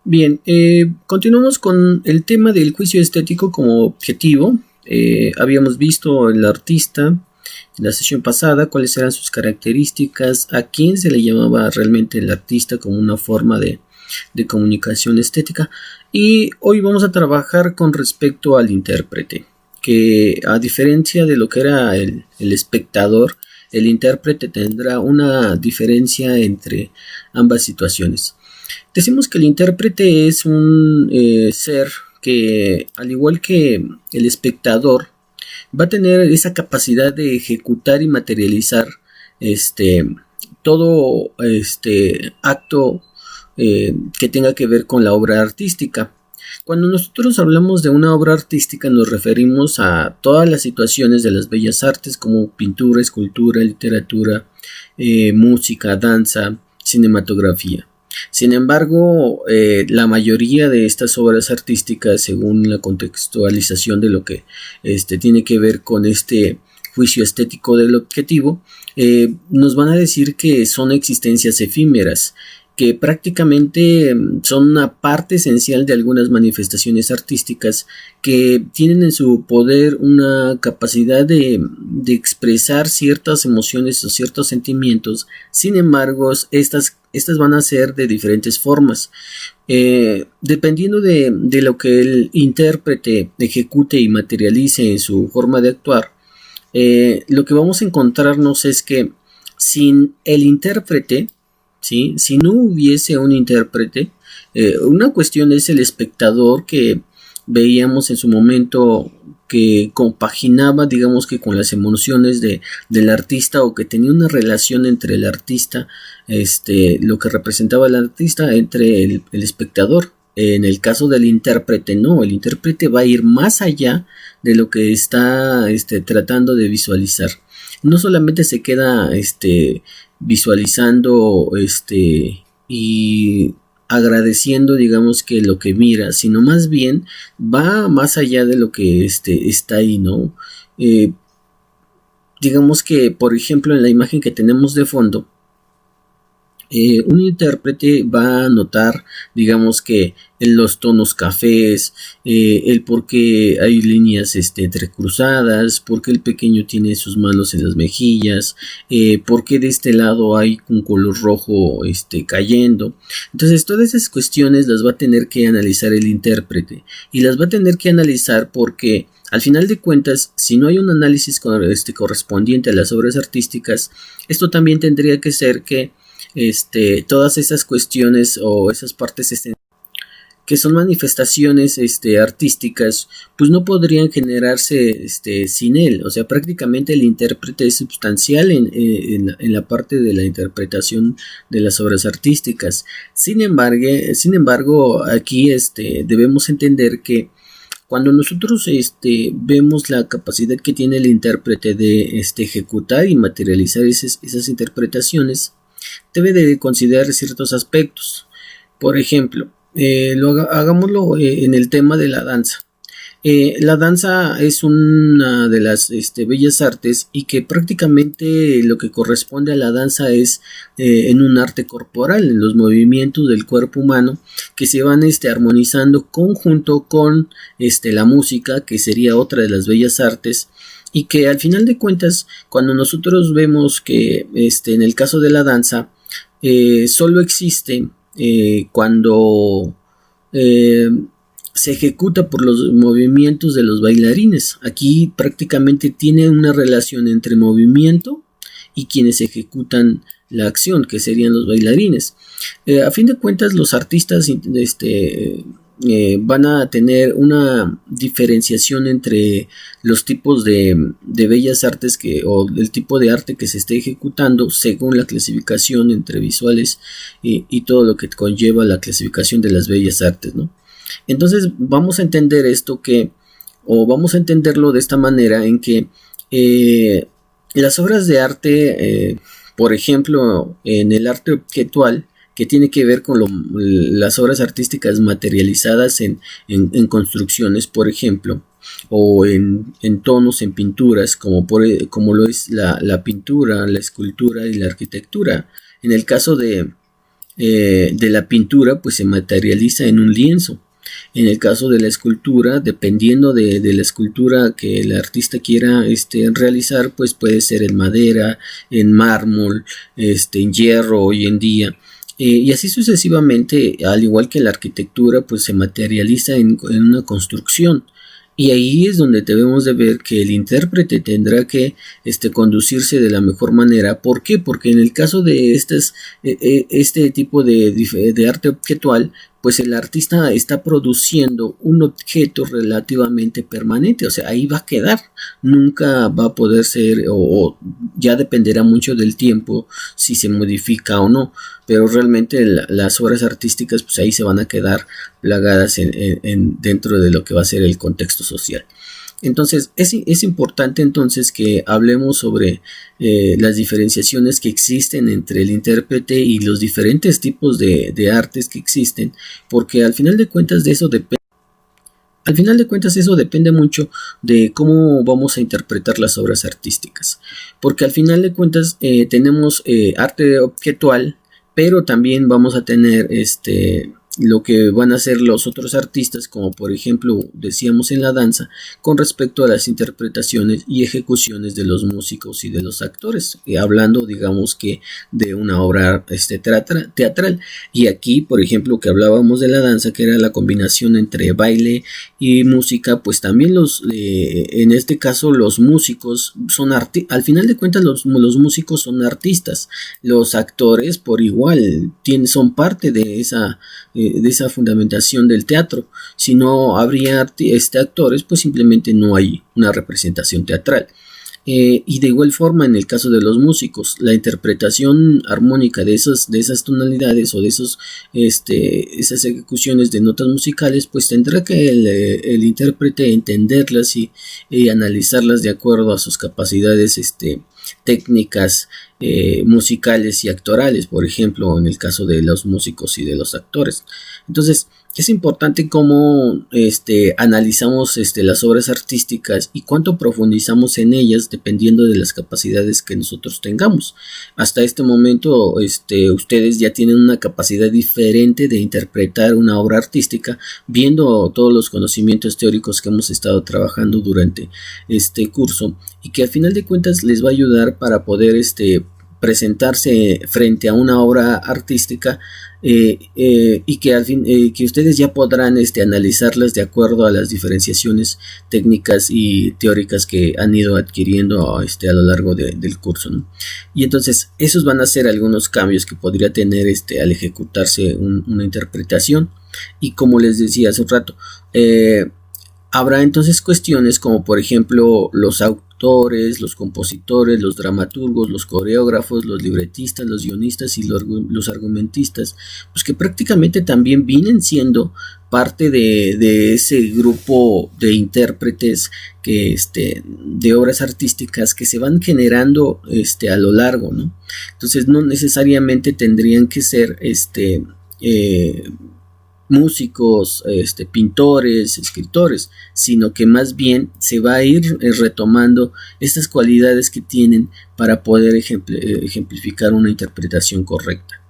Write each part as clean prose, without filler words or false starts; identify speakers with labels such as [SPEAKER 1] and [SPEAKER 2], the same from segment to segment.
[SPEAKER 1] Bien, continuamos con el tema del juicio estético como objetivo. Habíamos visto el artista en la sesión pasada, cuáles eran sus características, a quién se le llamaba realmente el artista como una forma de comunicación estética. Y hoy vamos a trabajar con respecto al intérprete, que a diferencia de lo que era el espectador, el intérprete tendrá una diferencia entre ambas situaciones. Decimos que el intérprete es un ser que, al igual que el espectador, va a tener esa capacidad de ejecutar y materializar este todo acto que tenga que ver con la obra artística. Cuando nosotros hablamos de una obra artística nos referimos a todas las situaciones de las bellas artes como pintura, escultura, literatura, música, danza, cinematografía. Sin embargo, la mayoría de estas obras artísticas, según la contextualización de lo que tiene que ver con este juicio estético del objetivo, nos van a decir que son existencias efímeras, que prácticamente son una parte esencial de algunas manifestaciones artísticas que tienen en su poder una capacidad de expresar ciertas emociones o ciertos sentimientos. Sin embargo, estas van a ser de diferentes formas. Dependiendo de lo que el intérprete ejecute y materialice en su forma de actuar, lo que vamos a encontrarnos es que sin el intérprete, ¿sí? Si no hubiese un intérprete, una cuestión es el espectador que veíamos en su momento que compaginaba, digamos que con las emociones del artista, o que tenía una relación entre el artista, lo que representaba el artista, entre el espectador. En el caso del intérprete, no, el intérprete va a ir más allá de lo que está tratando de visualizar. No solamente se queda visualizando y agradeciendo, digamos, que lo que mira, sino más bien va más allá de lo que está ahí, ¿no? Digamos que, por ejemplo, en la imagen que tenemos de fondo, un intérprete va a notar, digamos, que en los tonos cafés, el por qué hay líneas entrecruzadas, por qué el pequeño tiene sus manos en las mejillas, por qué de este lado hay un color rojo cayendo. Entonces todas esas cuestiones las va a tener que analizar el intérprete, y las va a tener que analizar porque al final de cuentas, si no hay un análisis correspondiente a las obras artísticas, esto también tendría que ser que todas esas cuestiones o esas partes que son manifestaciones artísticas, pues no podrían generarse sin él. O sea, prácticamente el intérprete es sustancial en la parte de la interpretación de las obras artísticas. Sin embargo, aquí debemos entender que cuando nosotros vemos la capacidad que tiene el intérprete de ejecutar y materializar esas interpretaciones, debe de considerar ciertos aspectos. Por ejemplo, hagámoslo en el tema de la danza. La danza es una de las bellas artes, y que prácticamente lo que corresponde a la danza es en un arte corporal, en los movimientos del cuerpo humano que se van armonizando conjunto con la música, que sería otra de las bellas artes, y que al final de cuentas, cuando nosotros vemos que en el caso de la danza solo existe cuando se ejecuta por los movimientos de los bailarines. Aquí prácticamente tiene una relación entre movimiento y quienes ejecutan la acción, que serían los bailarines. A fin de cuentas, los artistas van a tener una diferenciación entre los tipos de bellas artes o el tipo de arte que se esté ejecutando según la clasificación entre visuales y todo lo que conlleva la clasificación de las bellas artes, ¿no? Entonces vamos a entender vamos a entenderlo de esta manera, en que las obras de arte, por ejemplo, en el arte objetual, que tiene que ver con las obras artísticas materializadas en construcciones, por ejemplo, o en tonos, en pinturas, como lo es la pintura, la escultura y la arquitectura. En el caso de de la pintura pues se materializa en un lienzo. En el caso de la escultura, dependiendo de la escultura que el artista quiera realizar, pues puede ser en madera, en mármol, en hierro hoy en día. Y así sucesivamente, al igual que la arquitectura, pues se materializa en una construcción. Y ahí es donde debemos de ver que el intérprete tendrá que conducirse de la mejor manera. ¿Por qué? Porque en el caso de este tipo de arte objetual, pues el artista está produciendo un objeto relativamente permanente, o sea, ahí va a quedar, nunca va a poder ser, o ya dependerá mucho del tiempo si se modifica o no, pero realmente las obras artísticas pues ahí se van a quedar plagadas dentro de lo que va a ser el contexto social. Entonces es importante entonces que hablemos sobre las diferenciaciones que existen entre el intérprete y los diferentes tipos de artes que existen, porque al final de cuentas eso depende mucho de cómo vamos a interpretar las obras artísticas, porque al final de cuentas tenemos arte objetual, pero también vamos a tener lo que van a hacer los otros artistas, como por ejemplo decíamos en la danza, con respecto a las interpretaciones y ejecuciones de los músicos y de los actores, hablando digamos que de una obra teatral. Y aquí por ejemplo que hablábamos de la danza, que era la combinación entre baile y música, pues también en este caso los músicos son al final de cuentas los músicos son artistas, los actores por igual son parte de esa fundamentación del teatro. Si no habría actores, pues simplemente no hay una representación teatral. Y de igual forma en el caso de los músicos, la interpretación armónica de esas tonalidades o de esas ejecuciones de notas musicales, pues tendrá que el intérprete entenderlas y analizarlas de acuerdo a sus capacidades técnicas musicales y actorales, por ejemplo en el caso de los músicos y de los actores. Entonces es importante cómo analizamos las obras artísticas y cuánto profundizamos en ellas dependiendo de las capacidades que nosotros tengamos. Hasta este momento ustedes ya tienen una capacidad diferente de interpretar una obra artística, viendo todos los conocimientos teóricos que hemos estado trabajando durante este curso, y que al final de cuentas les va a ayudar para poder presentarse frente a una obra artística y que ustedes ya podrán analizarlas de acuerdo a las diferenciaciones técnicas y teóricas que han ido adquiriendo a lo largo del curso, ¿no? Y entonces esos van a ser algunos cambios que podría tener al ejecutarse una interpretación. Y como les decía hace un rato, habrá entonces cuestiones como por ejemplo los autores, los compositores, los dramaturgos, los coreógrafos, los libretistas, los guionistas y los argumentistas, pues que prácticamente también vienen siendo parte de ese grupo de intérpretes que de obras artísticas que se van generando a lo largo, ¿no? Entonces no necesariamente tendrían que ser músicos, pintores, escritores, sino que más bien se va a ir retomando estas cualidades que tienen para poder ejemplificar una interpretación correcta.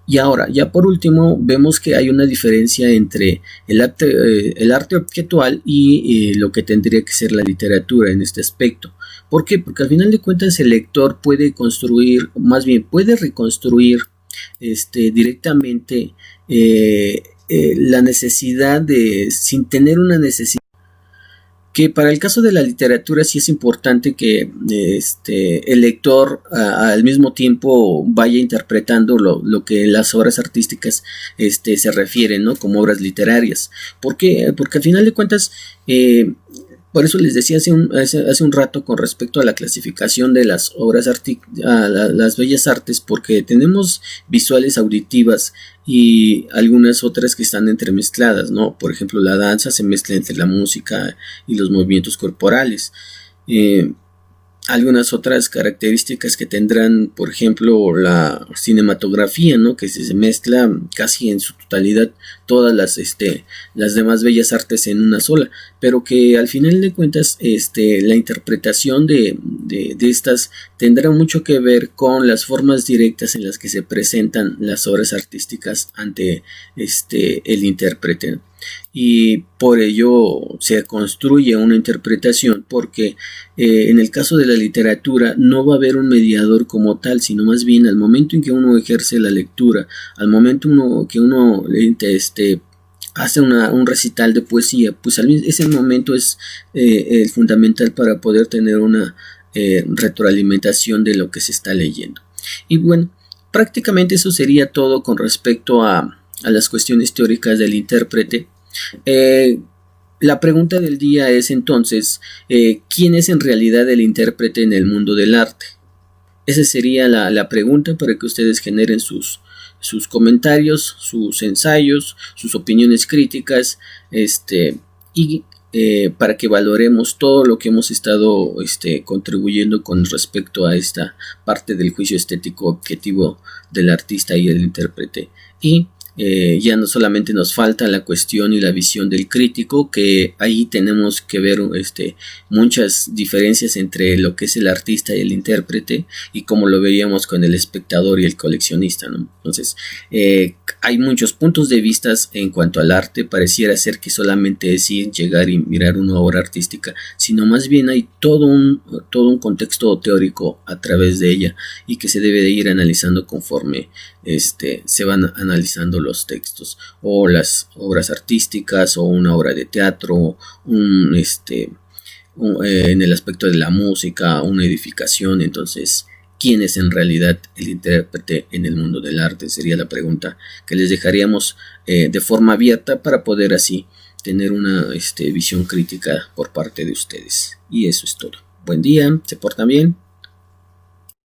[SPEAKER 1] Y ahora, ya por último, vemos que hay una diferencia entre el arte objetual y lo que tendría que ser la literatura en este aspecto. ¿Por qué? Porque al final de cuentas el lector puede construir, más bien puede reconstruir directamente la necesidad sin tener una necesidad, que para el caso de la literatura sí es importante que el lector al mismo tiempo vaya interpretando lo que en las obras artísticas se refieren, ¿no? Como obras literarias. ¿Por qué? Porque al final de cuentas por eso les decía hace un rato con respecto a la clasificación de las obras las bellas artes, porque tenemos visuales, auditivas y algunas otras que están entremezcladas, ¿no? Por ejemplo, la danza se mezcla entre la música y los movimientos corporales. algunas otras características que tendrán, por ejemplo, la cinematografía, ¿no? Que se mezcla casi en su totalidad todas las demás bellas artes en una sola, pero que al final de cuentas la interpretación de estas tendrá mucho que ver con las formas directas en las que se presentan las obras artísticas ante el intérprete. Y por ello se construye una interpretación, porque en el caso de la literatura no va a haber un mediador como tal, sino más bien al momento en que uno ejerce la lectura, al momento que uno hace un recital de poesía, pues ese momento es fundamental para poder tener una retroalimentación de lo que se está leyendo. Y bueno, prácticamente eso sería todo con respecto a las cuestiones teóricas del intérprete. La pregunta del día es entonces, ¿quién es en realidad el intérprete en el mundo del arte? Esa sería la pregunta para que ustedes generen sus comentarios, sus ensayos, sus opiniones críticas, y para que valoremos todo lo que hemos estado contribuyendo con respecto a esta parte del juicio estético objetivo del artista y el intérprete. Y ya no solamente nos falta la cuestión y la visión del crítico, que ahí tenemos que ver muchas diferencias entre lo que es el artista y el intérprete, y como lo veíamos con el espectador y el coleccionista, ¿no? Entonces hay muchos puntos de vista en cuanto al arte. Pareciera ser que solamente es ir, llegar y mirar una obra artística, sino más bien hay todo un contexto teórico a través de ella, y que se debe de ir analizando conforme se van analizando los textos o las obras artísticas o una obra de teatro, en el aspecto de la música, una edificación. Entonces, ¿quién es en realidad el intérprete en el mundo del arte? Sería la pregunta que les dejaríamos de forma abierta, para poder así tener una visión crítica por parte de ustedes. Y eso es todo. Buen día, se portan bien.